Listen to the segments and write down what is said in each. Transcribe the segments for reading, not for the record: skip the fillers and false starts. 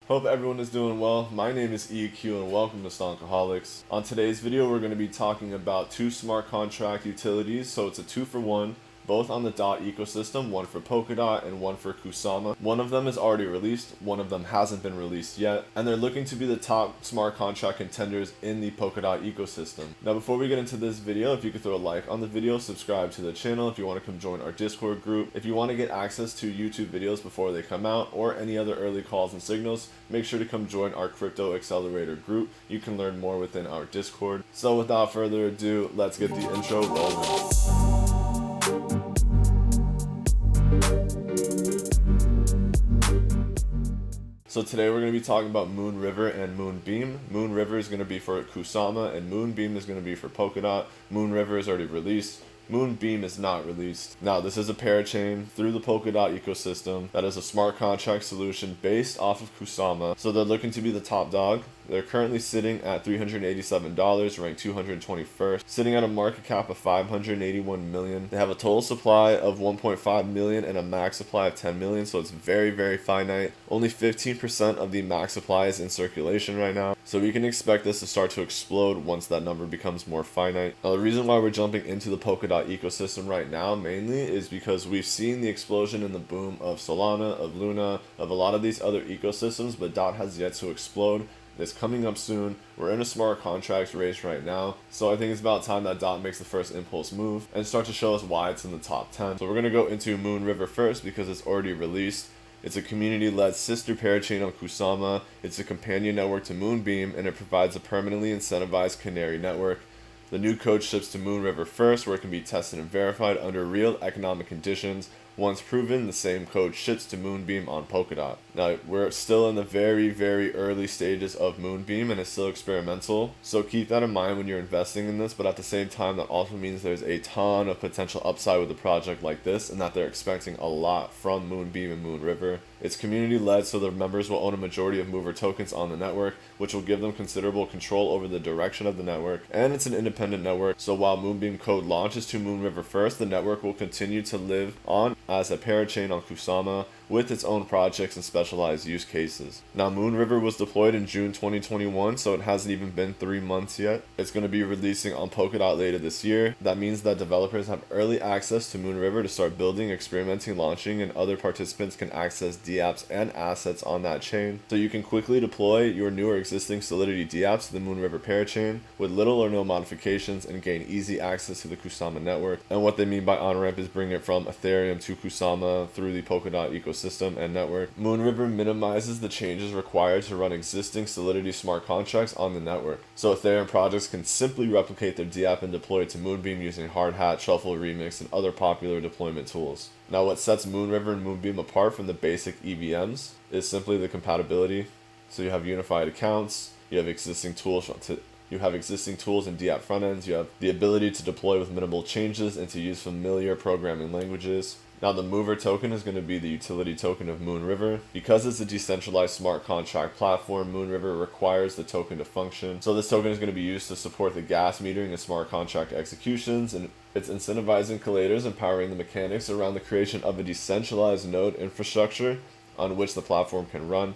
Hope everyone is doing well. My name is EQ and welcome to Stonkaholics. On today's video, we're going to be talking about two smart contract utilities, so it's a 2-for-1, both on the DOT ecosystem, one for Polkadot and one for Kusama. One of them is already released, one of them hasn't been released yet, and they're looking to be the top smart contract contenders in the Polkadot ecosystem. Now before we get into this video, if you could throw a like on the video, subscribe to the channel if you want to come join our Discord group. If you want to get access to YouTube videos before they come out or any other early calls and signals, make sure to come join our Crypto Accelerator group. You can learn more within our Discord. So without further ado, let's get the intro rolling. So today we're going to be talking about MoonRiver and MoonBeam. MoonRiver is going to be for Kusama and MoonBeam is going to be for Polkadot. MoonRiver is already released. MoonBeam is not released. Now this is a parachain through the Polkadot ecosystem that is a smart contract solution based off of Kusama. So they're looking to be the top dog. They're currently sitting at $387, ranked 221st, sitting at a market cap of 581 million. They have a total supply of 1.5 million and a max supply of 10 million, so it's very, very finite. Only 15% of the max supply is in circulation right now, so we can expect this to start to explode once that number becomes more finite. Now, the reason why we're jumping into the Polkadot ecosystem right now mainly is because we've seen the explosion in the boom of Solana, of Luna, of a lot of these other ecosystems, but DOT has yet to explode. It's coming up soon. We're in a smart contracts race right now, so I think it's about time that DOT makes the first impulse move and start to show us why it's in the top 10. So we're going to go into MoonRiver first because it's already released. It's a community-led sister parachain on Kusama. It's a companion network to MoonBeam, and it provides a permanently incentivized canary network. The new code ships to MoonRiver first, where it can be tested and verified under real economic conditions. Once proven, the same code ships to MoonBeam on Polkadot. Now, we're still in the very, very early stages of MoonBeam and it's still experimental. So keep that in mind when you're investing in this, but at the same time, that also means there's a ton of potential upside with a project like this and that they're expecting a lot from MoonBeam and MoonRiver. It's community-led, so the members will own a majority of mover tokens on the network, which will give them considerable control over the direction of the network. And it's an independent network, so while MoonBeam code launches to MoonRiver first, the network will continue to live on as a parachain on Kusama with its own projects and specialized use cases. Now, MoonRiver was deployed in June 2021, so it hasn't even been 3 months yet. It's going to be releasing on Polkadot later this year. That means that developers have early access to MoonRiver to start building, experimenting, launching, and other participants can access DApps and assets on that chain. So you can quickly deploy your new or existing Solidity DApps to the MoonRiver parachain with little or no modifications and gain easy access to the Kusama network. And what they mean by on-ramp is bring it from Ethereum to Kusama through the Polkadot ecosystem and network. MoonRiver minimizes the changes required to run existing Solidity smart contracts on the network. So Ethereum projects can simply replicate their DApp and deploy it to MoonBeam using Hardhat, Shuffle, Remix, and other popular deployment tools. Now, what sets MoonRiver and MoonBeam apart from the basic EVMs is simply the compatibility. So you have unified accounts, you have existing tools and DApp frontends, you have the ability to deploy with minimal changes and to use familiar programming languages. Now, the mover token is going to be the utility token of MoonRiver. Because it's a decentralized smart contract platform, MoonRiver requires the token to function. So this token is going to be used to support the gas metering and smart contract executions, and it's incentivizing collators, empowering the mechanics around the creation of a decentralized node infrastructure on which the platform can run.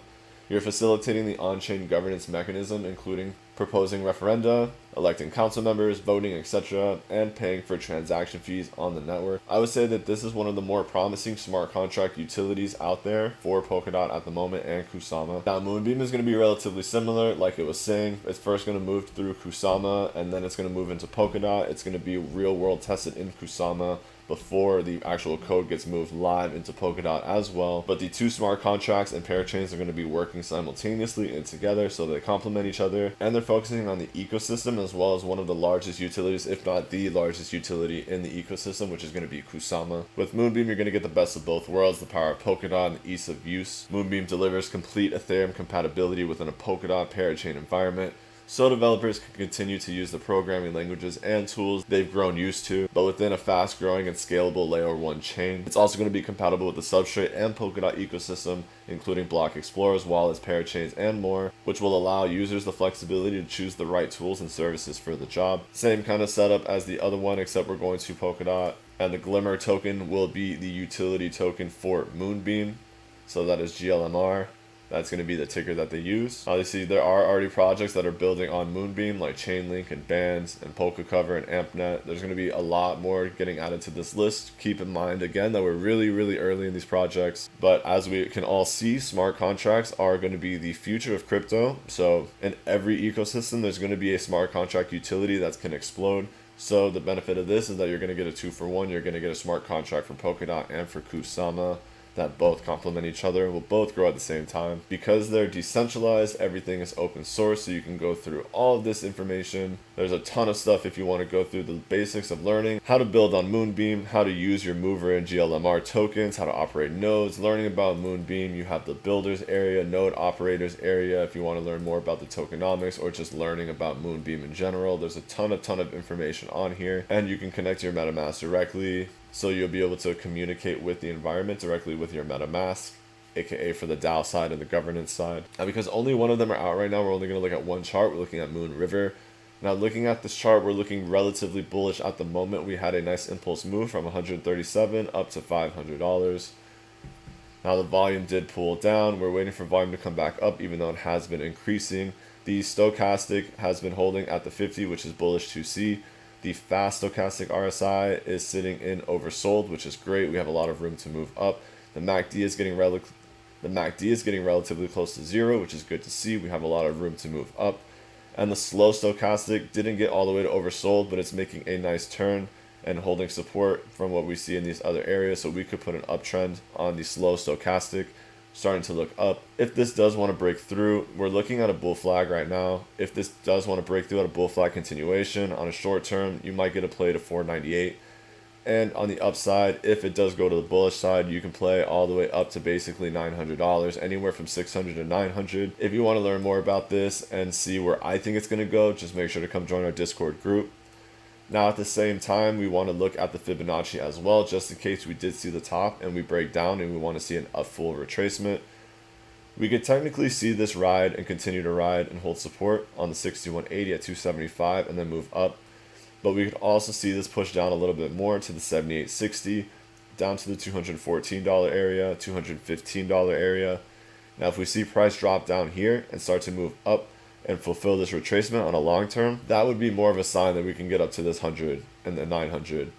You're facilitating the on-chain governance mechanism, including proposing referenda, electing council members, voting, etc., and paying for transaction fees on the network. I would say that this is one of the more promising smart contract utilities out there for Polkadot at the moment and Kusama. Now, MoonBeam is going to be relatively similar, like it was saying. It's first going to move through Kusama, and then it's going to move into Polkadot. It's going to be real-world tested in Kusama before the actual code gets moved live into Polkadot as well. But the two smart contracts and parachains are going to be working simultaneously and together, so they complement each other, and they're focusing on the ecosystem as well as one of the largest utilities, if not the largest utility in the ecosystem, which is going to be Kusama. With MoonBeam, you're going to get the best of both worlds, the power of Polkadot and ease of use. MoonBeam delivers complete Ethereum compatibility within a Polkadot parachain environment, so developers can continue to use the programming languages and tools they've grown used to, but within a fast-growing and scalable layer 1 chain. It's also going to be compatible with the Substrate and Polkadot ecosystem, including block explorers, wallets, parachains, and more, which will allow users the flexibility to choose the right tools and services for the job. Same kind of setup as the other one, except we're going to Polkadot, and the Glimmer token will be the utility token for MoonBeam, so that is GLMR. That's going to be the ticker that they use. Obviously, there are already projects that are building on MoonBeam, like Chainlink and Bands and Polkacover and AmpNet. There's going to be a lot more getting added to this list. Keep in mind, again, that we're really, really early in these projects. But as we can all see, smart contracts are going to be the future of crypto. So in every ecosystem, there's going to be a smart contract utility that can explode. So the benefit of this is that you're going to get a 2-for-1. You're going to get a smart contract for Polkadot and for Kusama that both complement each other, will both grow at the same time. Because they're decentralized, everything is open source, so you can go through all of this information. There's a ton of stuff if you want to go through the basics of learning how to build on MoonBeam, how to use your Mover and GLMR tokens, how to operate nodes, learning about MoonBeam. You have the builders area, node operators area if you want to learn more about the tokenomics or just learning about MoonBeam in general. There's a ton of information on here, and you can connect to your MetaMask directly. So you'll be able to communicate with the environment directly with your MetaMask, aka for the DAO side and the governance side. And because only one of them are out right now, we're only going to look at one chart. We're looking at MoonRiver. Now looking at this chart, we're looking relatively bullish at the moment. We had a nice impulse move from $137 up to $500. Now the volume did pull down. We're waiting for volume to come back up, even though it has been increasing. The stochastic has been holding at the 50, which is bullish to see. The fast stochastic RSI is sitting in oversold, which is great. We have a lot of room to move up. The MACD is getting relatively close to 0, which is good to see. We have a lot of room to move up. And the slow stochastic didn't get all the way to oversold, but it's making a nice turn and holding support from what we see in these other areas. So we could put an uptrend on the slow stochastic, starting to look up. If this does want to break through, we're looking at a bull flag right now. If this does want to break through at a bull flag continuation on a short term, you might get a play to 498. And on the upside, if it does go to the bullish side, you can play all the way up to basically $900, anywhere from $600 to $900. If you want to learn more about this and see where I think it's going to go, just make sure to come join our Discord group. Now at the same time, we want to look at the Fibonacci as well, just in case we did see the top and we break down and we want to see a full retracement. We could technically see this ride and continue to ride and hold support on the 6180 at 275 and then move up. But we could also see this push down a little bit more to the 7860, down to the $214 area, $215 area. Now if we see price drop down here and start to move up and fulfill this retracement on a long term, that would be more of a sign that we can get up to this 100 and the 900.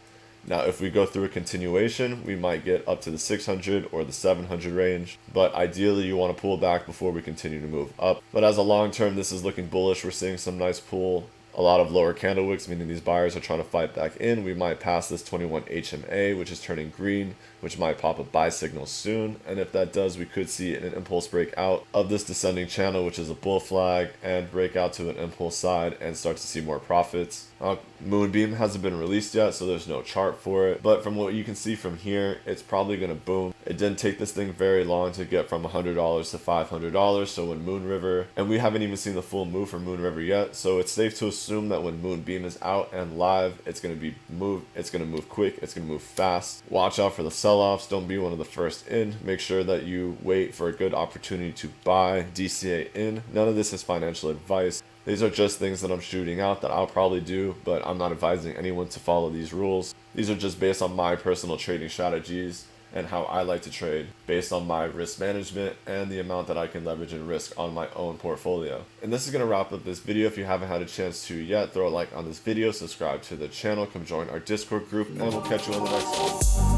Now if we go through a continuation, we might get up to the 600 or the 700 range, but ideally you want to pull back before we continue to move up. But as a long term, this is looking bullish. We're seeing some nice pull, a lot of lower candle wicks, meaning these buyers are trying to fight back in. We might pass this 21 HMA, which is turning green, which might pop a buy signal soon. And if that does, we could see an impulse break out of this descending channel, which is a bull flag, and break out to an impulse side and start to see more profits. MoonBeam hasn't been released yet, so there's no chart for it. But from what you can see from here, it's probably going to boom. It didn't take this thing very long to get from $100 to $500. So when MoonRiver, and we haven't even seen the full move from MoonRiver yet, so it's safe to assume that when MoonBeam is out and live, it's going to move quick, it's going to move fast. Watch out for the sell-offs. Don't be one of the first in. Make sure that you wait for a good opportunity to buy DCA in. None of this is financial advice. These are just things that I'm shooting out that I'll probably do, but I'm not advising anyone to follow these rules. These are just based on my personal trading strategies and how I like to trade based on my risk management and the amount that I can leverage and risk on my own portfolio. And this is going to wrap up this video. If you haven't had a chance to yet, throw a like on this video, subscribe to the channel, come join our Discord group, and we'll catch you on the next one.